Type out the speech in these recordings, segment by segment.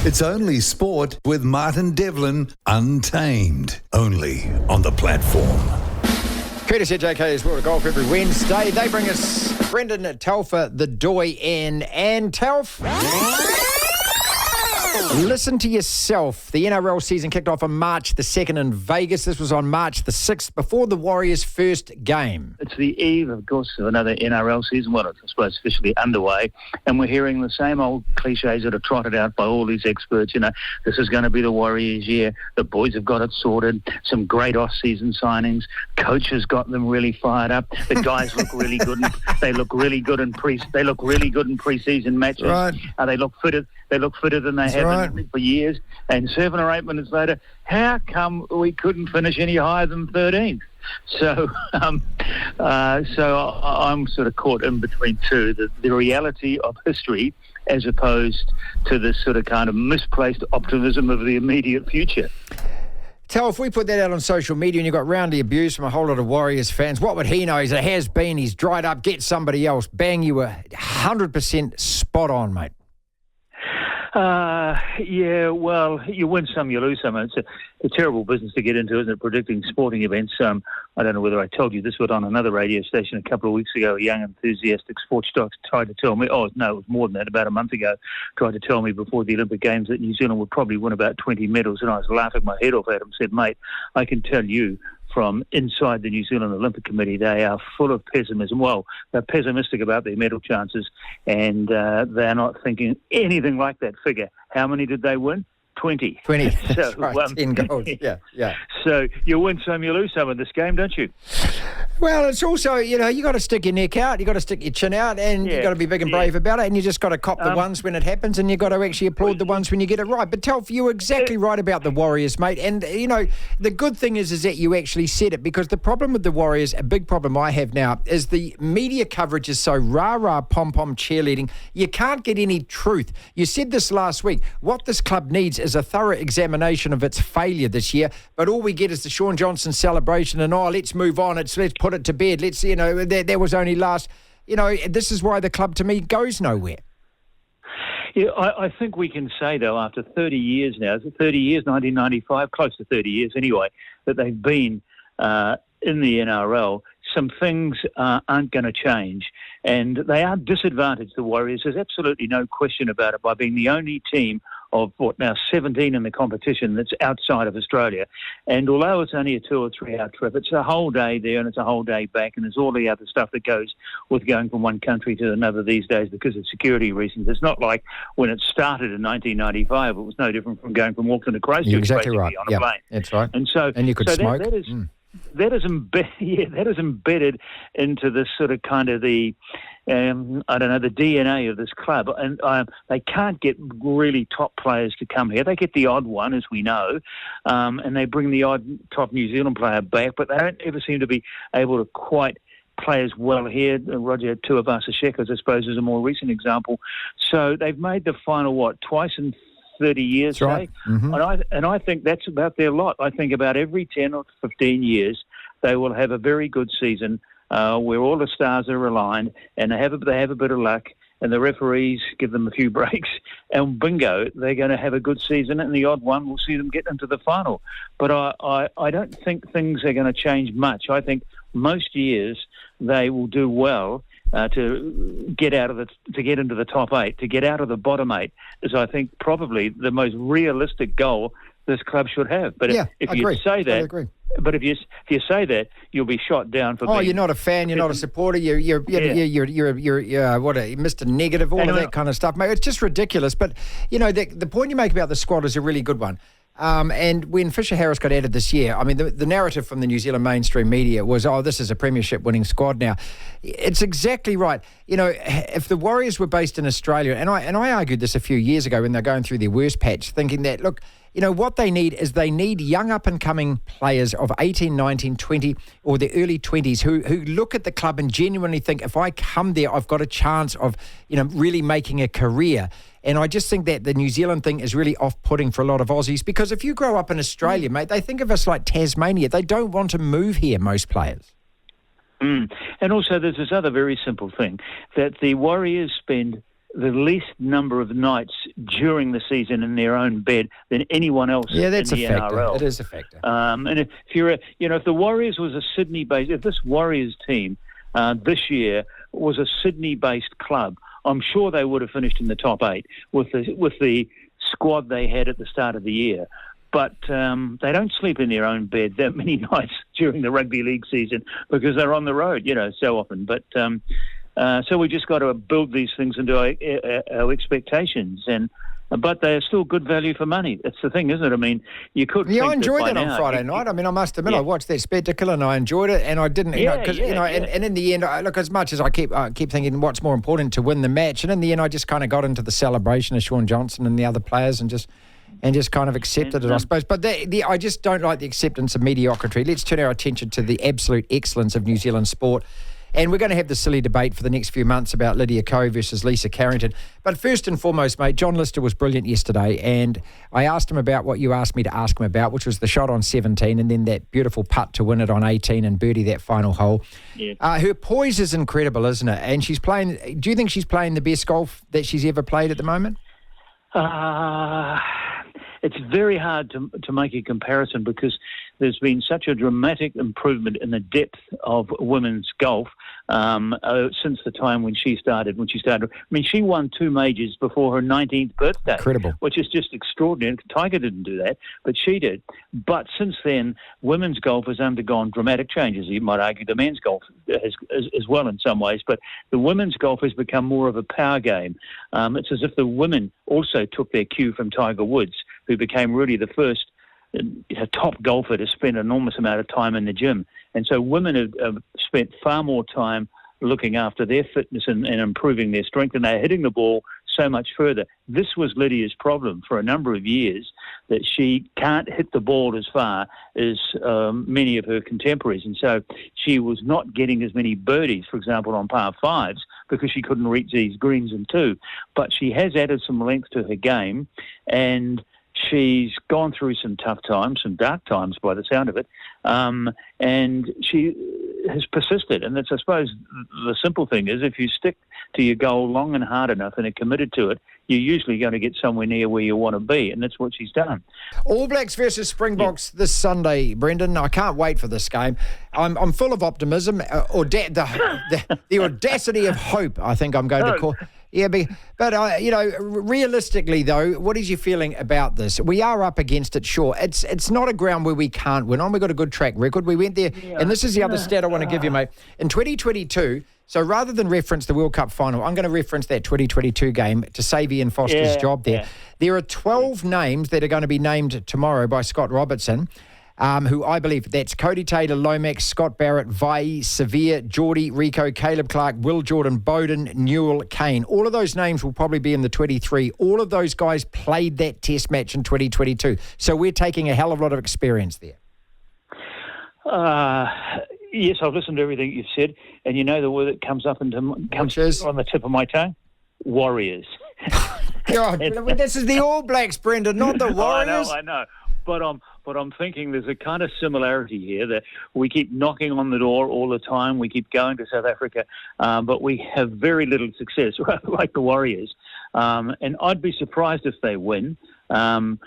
It's Only Sport with Martin Devlin, Untamed. Only on the platform. Courtesy of JK's World of Golf every Wednesday. They bring us Brendan Telfer, the doyen. And Telf, listen to yourself. The NRL season kicked off on March the 2nd in Vegas. This was on March the 6th, before the Warriors' first game. It's the eve, of course, of another NRL season. Well, it's, I suppose, officially underway. And we're hearing the same old cliches that are trotted out by all these experts. You know, this is going to be the Warriors' year. The boys have got it sorted. Some great off-season signings. Coaches got them really fired up. The guys look really good. They look really good in preseason matches. Right. They look fitter. They look fitter than they have for years. And 7 or 8 minutes later, how come we couldn't finish any higher than 13th? So I'm sort of caught in between two, the reality of history as opposed to this sort of kind of misplaced optimism of the immediate future. Tell, if we put that out on social media and you got roundly abuse from a whole lot of Warriors fans, what would he know? He's a has-been, he's dried up, get somebody else. Bang, you were 100% spot on, mate. Yeah, well, you win some, you lose some. It's a terrible business to get into, isn't it, predicting sporting events? I don't know whether I told you this, but on another radio station a couple of weeks ago, a young, enthusiastic sports doc tried to tell me, it was more than that, about a month ago, tried to tell me before the Olympic Games that New Zealand would probably win about 20 medals, and I was laughing my head off at him, said, mate, I can tell you from inside the New Zealand Olympic Committee, they are full of pessimism. Well, they're pessimistic about their medal chances, and they're not thinking anything like that figure. How many did they win? 20. 20, so, that's right, 10 goals, yeah. So you win some, you lose some in this game, don't you? Well, it's also, you got to stick your neck out, you got to stick your chin out, and you got to be big and brave about it, and you just got to cop the ones when it happens, and you got to actually applaud the ones when you get it right. But Telf, you were exactly right about the Warriors, mate, and, the good thing is that you actually said it, because the problem with the Warriors, a big problem I have now, is the media coverage is so rah-rah, pom-pom cheerleading, you can't get any truth. You said this last week, what this club needs is a thorough examination of its failure this year, but all we get is the Sean Johnson celebration and, let's move on, let's put it to bed, there was only last, this is why the club to me goes nowhere. Yeah, I think we can say, though, after 30 years now, 30 years, 1995, close to 30 years anyway, that they've been in the NRL, some things aren't going to change. And they are disadvantaged, the Warriors. There's absolutely no question about it, by being the only team of, 17 in the competition that's outside of Australia. And although it's only a 2 or 3 hour trip, it's a whole day there and it's a whole day back, and there's all the other stuff that goes with going from one country to another these days because of security reasons. It's not like when it started in 1995, it was no different from going from Auckland to Christchurch. You're exactly right. On a plane. That's right. And you could smoke. That is embedded into this sort of kind of the DNA of this club. And they can't get really top players to come here. They get the odd one, as we know, and they bring the odd top New Zealand player back, but they don't ever seem to be able to quite play as well here. Roger Tuivasa-Sheckers, I suppose, is a more recent example. So they've made the final, twice in 30 years, that's right. And I think that's about their lot. I think about every 10 or 15 years they will have a very good season where all the stars are aligned, and they have a bit of luck, and the referees give them a few breaks, and bingo, they're going to have a good season, and the odd one will see them get into the final. But I don't think things are going to change much. I think most years they will do well to get into the top 8, to get out of the bottom 8, is, I think, probably the most realistic goal this club should have. But if you say that, but if you say that, you'll be shot down for. You're not a fan, you're not a supporter, you're Mr. Negative, all of that kind of stuff, mate. It's just ridiculous. But the point you make about the squad is a really good one. And when Fisher Harris got added this year, I mean, the narrative from the New Zealand mainstream media was, this is a premiership winning squad now. It's exactly right. If the Warriors were based in Australia, and I argued this a few years ago when they're going through their worst patch, thinking that, look, what they need is they need young up-and-coming players of 18, 19, 20, or the early 20s who look at the club and genuinely think, if I come there, I've got a chance of, really making a career. And I just think that the New Zealand thing is really off-putting for a lot of Aussies, because if you grow up in Australia, mate, they think of us like Tasmania. They don't want to move here, most players. And also there's this other very simple thing, that the Warriors spend the least number of nights during the season in their own bed than anyone else in the NRL. It is a factor. And if if the Warriors was a Sydney-based, if this Warriors team this year was a Sydney-based club, I'm sure they would have finished in the top 8 with the squad they had at the start of the year. But they don't sleep in their own bed that many nights during the rugby league season because they're on the road, so often. But so we just got to build these things into our expectations, but they are still good value for money. That's the thing, isn't it? I mean, you could. Yeah, I enjoyed that on Friday night. I mean, I must admit, I watched that spectacle and I enjoyed it, and I didn't, and in the end, look, as much as I keep thinking what's more important to win the match, and in the end, I just kind of got into the celebration of Sean Johnson and the other players, and just kind of accepted it, I suppose. But I just don't like the acceptance of mediocrity. Let's turn our attention to the absolute excellence of New Zealand sport. And we're going to have the silly debate for the next few months about Lydia Ko versus Lisa Carrington. But first and foremost, mate, John Lister was brilliant yesterday, and I asked him about what you asked me to ask him about, which was the shot on 17 and then that beautiful putt to win it on 18 and birdie that final hole. Yeah. Her poise is incredible, isn't it? And she's playing. Do you think she's playing the best golf that she's ever played at the moment? It's very hard to make a comparison because there's been such a dramatic improvement in the depth of women's golf since the time when she started. I mean, she won 2 majors before her 19th birthday. Incredible. Which is just extraordinary. Tiger didn't do that, but she did. But since then, women's golf has undergone dramatic changes. You might argue the men's golf has as well in some ways, but the women's golf has become more of a power game. It's as if the women also took their cue from Tiger Woods, who became really the first top golfer to spend an enormous amount of time in the gym. And so women have spent far more time looking after their fitness and improving their strength, and they're hitting the ball so much further. This was Lydia's problem for a number of years, that she can't hit the ball as far as many of her contemporaries. And so she was not getting as many birdies, for example, on par 5s, because she couldn't reach these greens in 2. But she has added some length to her game, and she's gone through some tough times, some dark times by the sound of it, and she has persisted. And that's, I suppose, the simple thing is if you stick to your goal long and hard enough and are committed to it, you're usually going to get somewhere near where you want to be, and that's what she's done. All Blacks versus Springboks this Sunday, Brendan. I can't wait for this game. I'm full of optimism, the audacity of hope, I think I'm going to call. Yeah, but realistically, though, what is your feeling about this? We are up against it, sure. It's not a ground where we can't win on. We've got a good track record. We went there, and this is the other stat I want to give you, mate. In 2022, so rather than reference the World Cup final, I'm going to reference that 2022 game to save Ian Foster's job there. Yeah. There are 12 names that are going to be named tomorrow by Scott Robertson, who I believe that's Cody Taylor, Lomax, Scott Barrett, Vai, Severe, Geordie, Rico, Caleb Clark, Will Jordan, Bowden, Newell, Kane. All of those names will probably be in the 23. All of those guys played that test match in 2022. So we're taking a hell of a lot of experience there. Yes, I've listened to everything you've said, and you know the word that comes up and comes on the tip of my tongue? Warriors. God, this is the All Blacks, Brendan, not the Warriors. I know. But I'm thinking there's a kind of similarity here that we keep knocking on the door all the time. We keep going to South Africa, but we have very little success, like the Warriors. And I'd be surprised if they win. I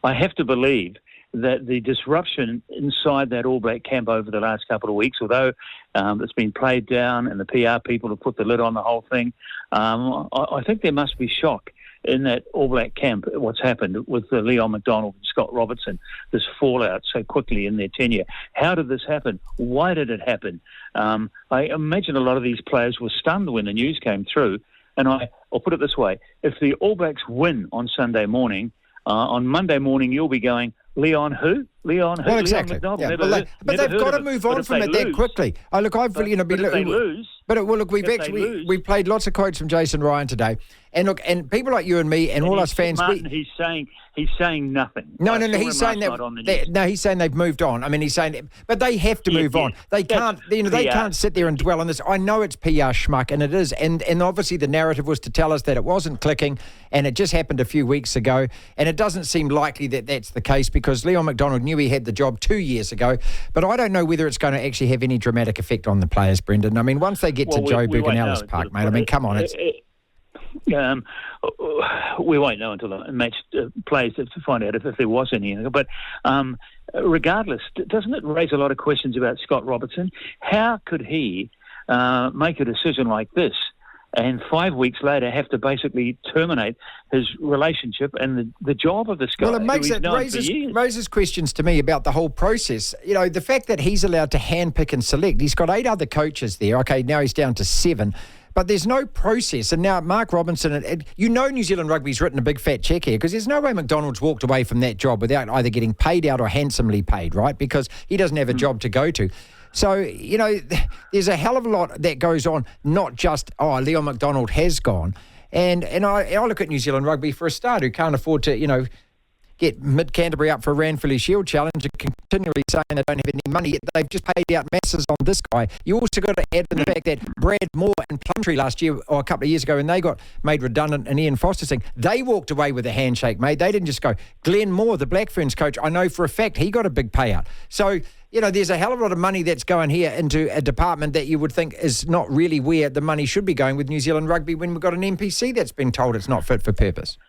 have to believe that the disruption inside that All Black camp over the last couple of weeks, although it's been played down and the PR people have put the lid on the whole thing, I think there must be shock in that All Black camp, what's happened with Leon McDonald and Scott Robertson, this fallout so quickly in their tenure. How did this happen? Why did it happen? I imagine a lot of these players were stunned when the news came through, and I'll put it this way. If the All Blacks win on Sunday morning, on Monday morning you'll be going, Leon who? Leon who? Well, exactly. Leon McDonald. Yeah, but they've got to move on from it that quickly. Look, I've but if they lose. But look, we've played lots of quotes from Jason Ryan today, and look, and people like you and me and all us fans. Martin, he's saying nothing. No, he's saying he's saying they've moved on. I mean, he's saying, but they have to move on. They can't, they can't sit there and dwell on this. I know it's PR schmuck, and it is, and obviously the narrative was to tell us that it wasn't clicking, and it just happened a few weeks ago, and it doesn't seem likely that that's the case because Leon McDonald knew he had the job 2 years ago, but I don't know whether it's going to actually have any dramatic effect on the players, Brendan. I mean, once they get to Joburg and Ellis Park, mate, I mean, come on, we won't know until the match plays to find out if there was any. But regardless, doesn't it raise a lot of questions about Scott Robertson? How could he make a decision like this and 5 weeks later have to basically terminate his relationship and the job of this guy? Well, it raises questions to me about the whole process. You know, the fact that he's allowed to handpick and select. He's got 8 other coaches there. Okay, now he's down to 7. But there's no process. And now Mark Robinson, New Zealand Rugby's written a big fat check here because there's no way McDonald's walked away from that job without either getting paid out or handsomely paid, right? Because he doesn't have a job to go to. So, you know, there's a hell of a lot that goes on, not just, Leon McDonald has gone. And I look at New Zealand Rugby for a start who can't afford to, you know, get Mid-Canterbury up for a Ranfurly Shield challenge and continually saying they don't have any money, yet they've just paid out masses on this guy. You also got to add in the fact that Brad Moore and Plumtree last year, or a couple of years ago, when they got made redundant and Ian Foster thing, they walked away with a handshake, mate. They didn't just go. Glenn Moore, the Black Ferns coach, I know for a fact he got a big payout. So, you know, there's a hell of a lot of money that's going here into a department that you would think is not really where the money should be going with New Zealand Rugby when we've got an NPC that's been told it's not fit for purpose.